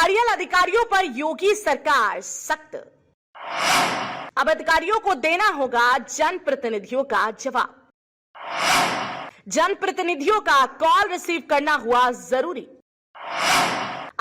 नारियल अधिकारियों पर योगी सरकार सख्त। अब अधिकारियों को देना होगा जनप्रतिनिधियों का जवाब। जनप्रतिनिधियों का कॉल रिसीव करना हुआ जरूरी।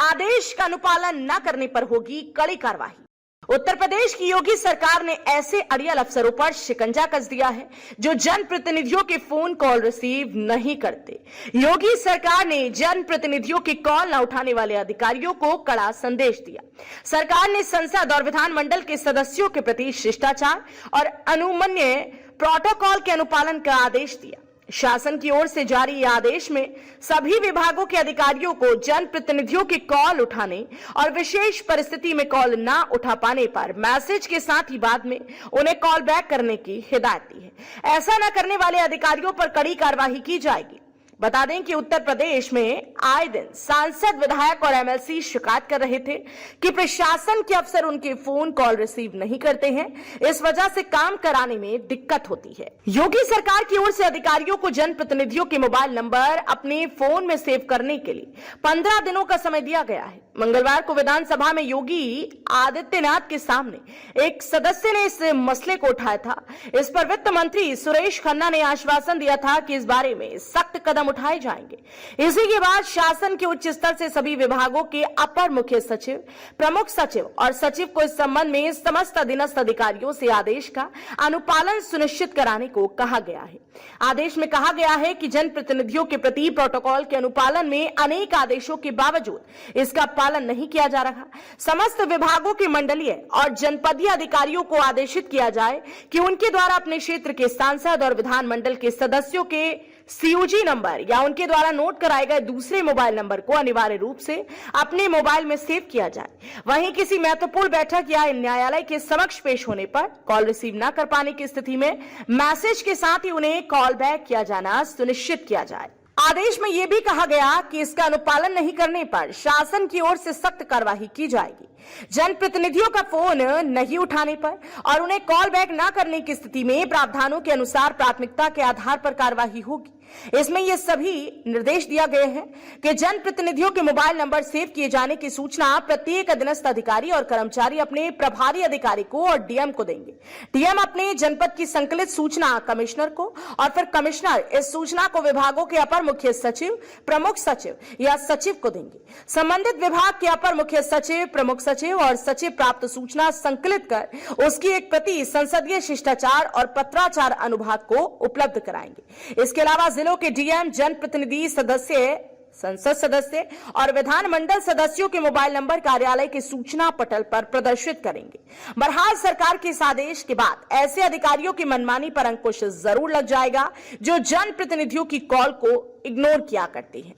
आदेश का अनुपालन न करने पर होगी कड़ी कार्रवाई। उत्तर प्रदेश की योगी सरकार ने ऐसे अड़ियल अफसरों पर शिकंजा कस दिया है जो जनप्रतिनिधियों के फोन कॉल रिसीव नहीं करते। योगी सरकार ने जनप्रतिनिधियों की कॉल न उठाने वाले अधिकारियों को कड़ा संदेश दिया। सरकार ने संसद और विधानमंडल के सदस्यों के प्रति शिष्टाचार और अनुमन्य प्रोटोकॉल के अनुपालन का आदेश दिया। शासन की ओर से जारी आदेश में सभी विभागों के अधिकारियों को जनप्रतिनिधियों की कॉल उठाने और विशेष परिस्थिति में कॉल ना उठा पाने पर मैसेज के साथ ही बाद में उन्हें कॉल बैक करने की हिदायत दी है। ऐसा न करने वाले अधिकारियों पर कड़ी कार्रवाई की जाएगी। बता दें कि उत्तर प्रदेश में आए दिन सांसद, विधायक और एमएलसी शिकायत कर रहे थे कि प्रशासन के अफसर उनके फोन कॉल रिसीव नहीं करते हैं। इस वजह से काम कराने में दिक्कत होती है। योगी सरकार की ओर से अधिकारियों को जनप्रतिनिधियों के मोबाइल नंबर अपने फोन में सेव करने के लिए 15 दिनों का समय दिया गया है। मंगलवार को विधानसभा में योगी आदित्यनाथ के सामने एक सदस्य ने इस मसले को उठाया था। इस पर वित्त मंत्री सुरेश खन्ना ने आश्वासन दिया था कि इस बारे में सख्त कदम उठाए जाएंगे। इसी के बाद शासन के उच्च स्तर से सभी विभागों के अपर मुख्य सचिव, प्रमुख सचिव और सचिव को इस संबंध में समस्त अधीनस्थ अधिकारियों से आदेश का अनुपालन सुनिश्चित कराने को कहा गया है। आदेश में कहा गया है कि जनप्रतिनिधियों के प्रति प्रोटोकॉल के अनुपालन में अनेक आदेशों के बावजूद इसका पालन नहीं किया जा रहा। समस्त विभागों के मंडलीय और जनपदीय अधिकारियों को आदेशित किया जाए कि उनके द्वारा अपने क्षेत्र के सांसद और विधानमंडल के सदस्यों के सीयूजी नंबर या उनके द्वारा नोट कराए गए दूसरे मोबाइल नंबर को अनिवार्य रूप से अपने मोबाइल में सेव किया जाए। वहीं किसी महत्वपूर्ण बैठक या न्यायालय के समक्ष पेश होने पर कॉल रिसीव न कर पाने की स्थिति में मैसेज के साथ ही उन्हें कॉल बैक किया जाना सुनिश्चित किया जाए। आदेश में यह भी कहा गया कि इसका अनुपालन नहीं करने पर शासन की ओर से सख्त कार्रवाई की जाएगी। जनप्रतिनिधियों का फोन नहीं उठाने पर और उन्हें कॉल बैक न करने की स्थिति में प्रावधानों के अनुसार प्राथमिकता के आधार पर कार्रवाई होगी। इसमें यह सभी निर्देश दिया गए हैं कि जनप्रतिनिधियों के मोबाइल नंबर सेव किए जाने की सूचना प्रत्येक अधीनस्थ अधिकारी और कर्मचारी अपने प्रभारी अधिकारी को और डीएम को देंगे। डीएम अपने जनपद की संकलित सूचना कमिश्नर को और फिर कमिश्नर इस सूचना को विभागों के अपर मुख्य सचिव, प्रमुख सचिव या सचिव को देंगे। संबंधित विभाग के अपर मुख्य सचिव, प्रमुख सचिव और सचिव प्राप्त सूचना संकलित कर उसकी एक प्रति संसदीय शिष्टाचार और पत्राचार अनुभाग को उपलब्ध कराएंगे। इसके अलावा जिलों के डीएम, जनप्रतिनिधि सदस्य, संसद सदस्य और विधानमंडल सदस्यों के मोबाइल नंबर कार्यालय के सूचना पटल पर प्रदर्शित करेंगे। बहरहाल सरकार के इस आदेश के बाद ऐसे अधिकारियों की मनमानी पर अंकुश जरूर लग जाएगा जो जनप्रतिनिधियों की कॉल को इग्नोर किया करते हैं।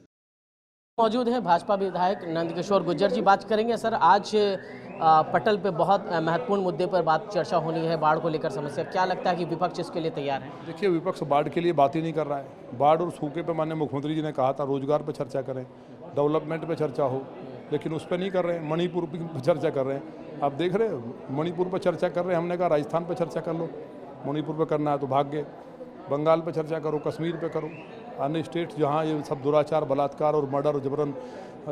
मौजूद है भाजपा विधायक नंदकिशोर गुर्जर जी। बात करेंगे सर, आज पटल पे बहुत महत्वपूर्ण मुद्दे पर बात चर्चा होनी है, बाढ़ को लेकर समस्या। क्या लगता है कि विपक्ष इसके लिए तैयार है? देखिए, विपक्ष बाढ़ के लिए बात ही नहीं कर रहा है। बाढ़ और सूखे पे माननीय मुख्यमंत्री जी ने कहा था रोजगार पे चर्चा करें, डेवलपमेंट पे चर्चा हो, लेकिन उस पर नहीं कर रहे हैं। मणिपुर पर चर्चा कर रहे हैं। आप देख रहे हैं, मणिपुर पर चर्चा कर रहे हैं। हमने कहा राजस्थान पर चर्चा कर लो, मणिपुर पर करना है तो भाग गए। बंगाल पर चर्चा करो, कश्मीर पर करो, अन्य स्टेट जहाँ ये सब दुराचार, बलात्कार और मर्डर और जबरन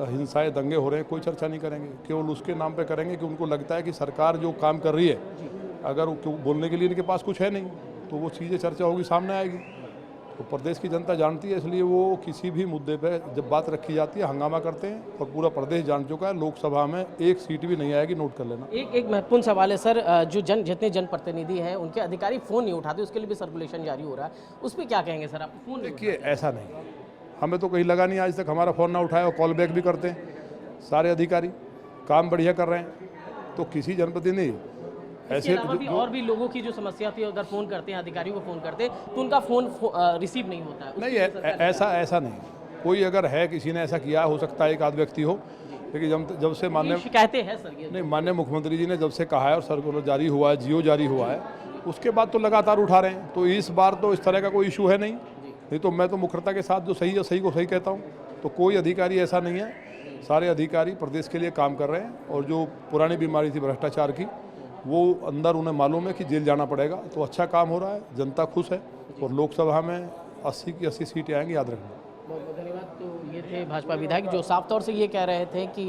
हिंसाएं, दंगे हो रहे हैं, कोई चर्चा नहीं करेंगे। केवल उसके नाम पे करेंगे कि उनको लगता है कि सरकार जो काम कर रही है, अगर बोलने के लिए इनके पास कुछ है नहीं तो वो चीज़ें चर्चा होगी, सामने आएगी। तो प्रदेश की जनता जानती है, इसलिए वो किसी भी मुद्दे पे जब बात रखी जाती है हंगामा करते हैं। और पूरा प्रदेश जान चुका है, लोकसभा में एक सीट भी नहीं आएगी, नोट कर लेना। एक महत्वपूर्ण सवाल है सर, जो जितने जनप्रतिनिधि हैं उनके अधिकारी फ़ोन नहीं उठाते, उसके लिए भी सर्कुलेशन जारी हो रहा है, उस पर क्या कहेंगे सर आप? फ़ोन देखिए, ऐसा नहीं, हमें तो कहीं लगा नहीं आज तक हमारा फ़ोन ना उठाया और कॉल बैक भी करते हैं। सारे अधिकारी काम बढ़िया कर रहे हैं, तो किसी जनप्रतिनिधि ऐसे और भी लोगों की जो समस्या थी, अगर फ़ोन करते हैं, अधिकारियों को फ़ोन करते तो उनका फ़ोन रिसीव नहीं होता है। नहीं, ऐसा नहीं। कोई अगर है, किसी ने ऐसा किया, हो सकता है एक आध व्यक्ति हो, लेकिन जब से माननीय शिकायतें हैं सर ये? नहीं, माननीय मुख्यमंत्री जी ने जब से कहा है और सर्कुलर जारी हुआ है, जियो जारी हुआ है, उसके बाद तो लगातार उठा रहे हैं। तो इस बार तो इस तरह का कोई इशू है नहीं तो मैं तो मुखरता के साथ जो सही है सही को सही कहता हूँ। तो कोई अधिकारी ऐसा नहीं है, सारे अधिकारी प्रदेश के लिए काम कर रहे हैं। और जो पुरानी बीमारी थी भ्रष्टाचार की, वो अंदर उन्हें मालूम है कि जेल जाना पड़ेगा। तो अच्छा काम हो रहा है, जनता खुश है और लोकसभा में 80 की 80 सीटें आएंगी, याद रखना। बहुत बहुत धन्यवाद। तो ये थे भाजपा विधायक जो साफ तौर से ये कह रहे थे कि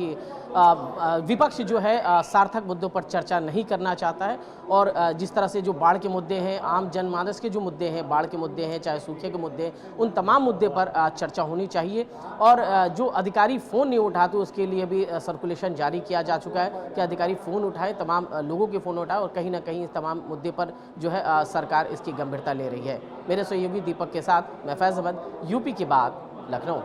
विपक्ष जो है सार्थक मुद्दों पर चर्चा नहीं करना चाहता है और जिस तरह से जो बाढ़ के मुद्दे हैं, आम जनमानस के जो मुद्दे हैं, बाढ़ के मुद्दे हैं, चाहे सूखे के मुद्दे हैं, उन तमाम मुद्दे पर चर्चा होनी चाहिए। और जो अधिकारी फ़ोन नहीं उठाते उसके लिए भी सर्कुलेशन जारी किया जा चुका है कि अधिकारी फ़ोन उठाए, तमाम लोगों के फ़ोन उठाए और कहीं ना कहीं इस तमाम मुद्दे पर जो है सरकार इसकी गंभीरता ले रही है। मेरे सहयोगी दीपक के साथ मैं फैज़ अहमद, यूपी की बात, लखनऊ।